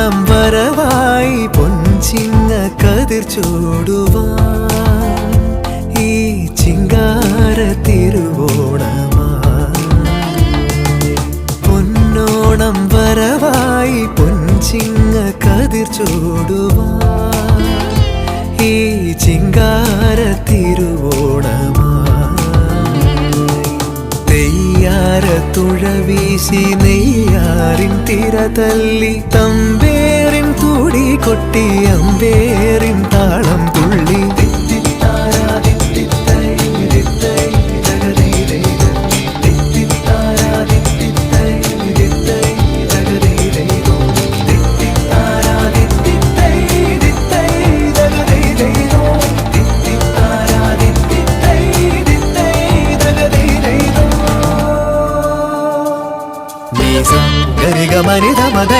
പൊന്നോണം വരവായി പൊൻചിങ്ങ കതിർ ചൂടുവാൻ ഈ ചിങ്കാര തിരുവോണമായി. പൊന്നോണം വരവായി പൊൻചിങ്ങ കതിർ ചൂടുവാൻ ഈ ചിങ്കാര തിരുവോണമായി. തെയ്യാര തുഴവീശി നെയ്യാറിൻ തിര തല്ലി തമ്പേറിൻ തൂടി കൊട്ടി അമ്പേറിൻ താളം തുള്ളി ഗരിഗ മനിധ മദ